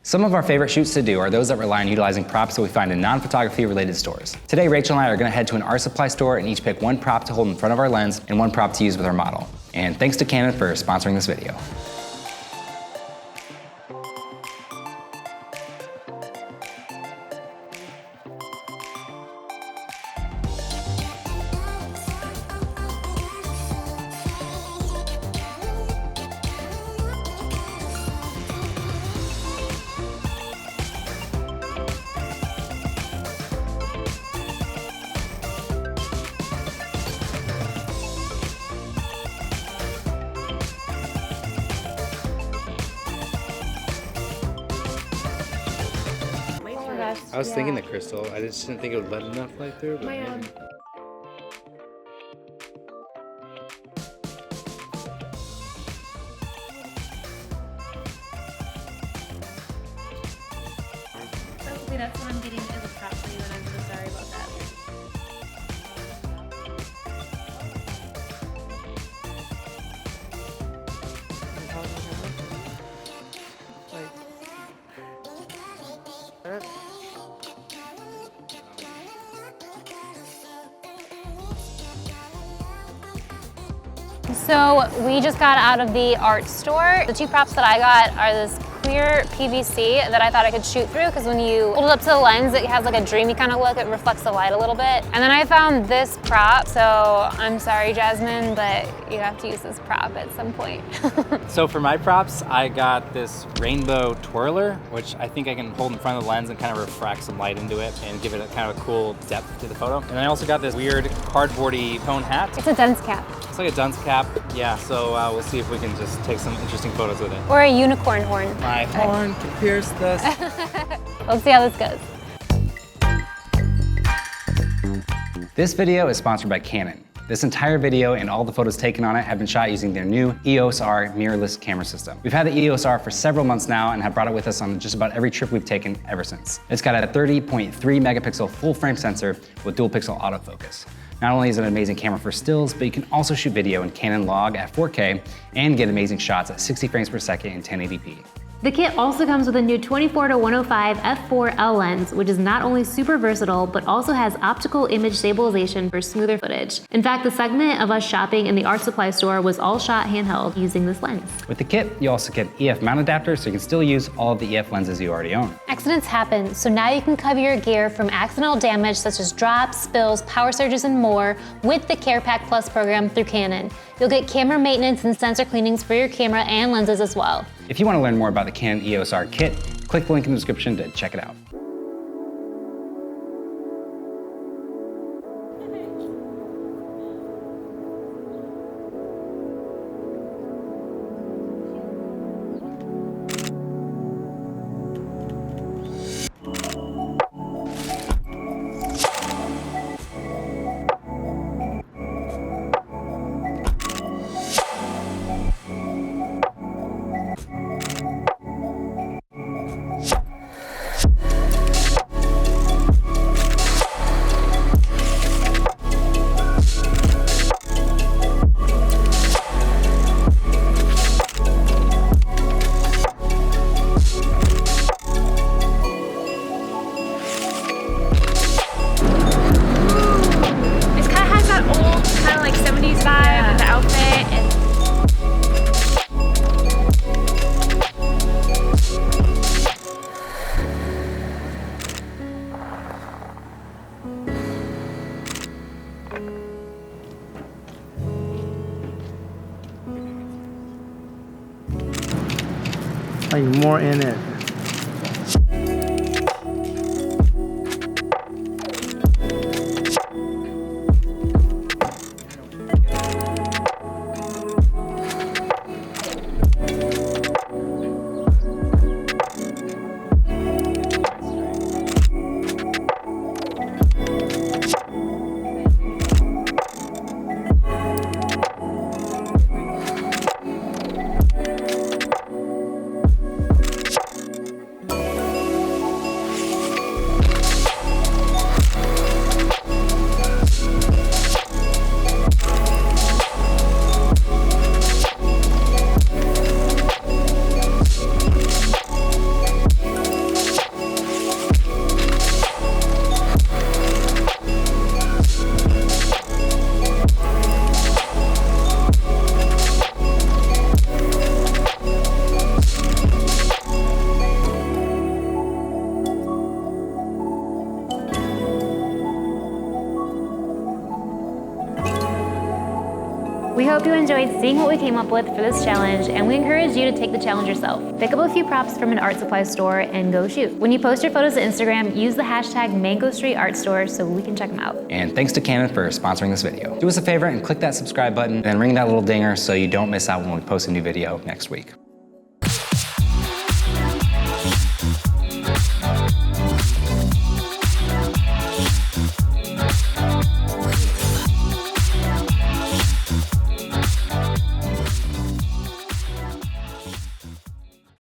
Some of our favorite shoots to do are those that rely on utilizing props that we find in non-photography related stores. Today, Rachel and I are going to head to an art supply store and each pick one prop to hold in front of our lens and one prop to use with our model. And thanks to Canon for sponsoring this video. I was thinking the crystal. I just didn't think it would let enough light through. But maybe. Hopefully that's what I'm getting as a prop for you, and I'm so sorry about that. So we just got out of the art store. The two props that I got are this clear PVC that I thought I could shoot through because when you hold it up to the lens, it has like a dreamy kind of look. It reflects the light a little bit. And then I found this prop. So I'm sorry, Jasmine, but you have to use this prop at some point. So for my props, I got this rainbow twirler, which I think I can hold in front of the lens and kind of refract some light into it and give it a kind of a cool depth to the photo. And I also got this weird cardboardy cone hat. It's a dunce cap. It's like a dunce cap. Yeah, so we'll see if we can just take some interesting photos with it. Or a unicorn horn. My horn can pierce this. Let's see how this goes. This video is sponsored by Canon. This entire video and all the photos taken on it have been shot using their new EOS R mirrorless camera system. We've had the EOS R for several months now and have brought it with us on just about every trip we've taken ever since. It's got a 30.3 megapixel full frame sensor with dual pixel autofocus. Not only is it an amazing camera for stills, but you can also shoot video in Canon log at 4K and get amazing shots at 60 frames per second in 1080p. The kit also comes with a new 24-105 f4L lens, which is not only super versatile, but also has optical image stabilization for smoother footage. In fact, the segment of us shopping in the art supply store was all shot handheld using this lens. With the kit, you also get EF mount adapter, so you can still use all of the EF lenses you already own. Accidents happen, so now you can cover your gear from accidental damage such as drops, spills, power surges, and more with the Care Pack Plus program through Canon. You'll get camera maintenance and sensor cleanings for your camera and lenses as well. If you want to learn more about the Canon EOS R kit, click the link in the description to check it out. Like more in it. hope you enjoyed seeing what we came up with for this challenge, and we encourage you to take the challenge yourself. Pick up a few props from an art supply store and go shoot. When you post your photos to Instagram, use the hashtag Mango Street Art Store so we can check them out. And thanks to Canon for sponsoring this video. Do us a favor and click that subscribe button and ring that little dinger so you don't miss out when we post a new video next week.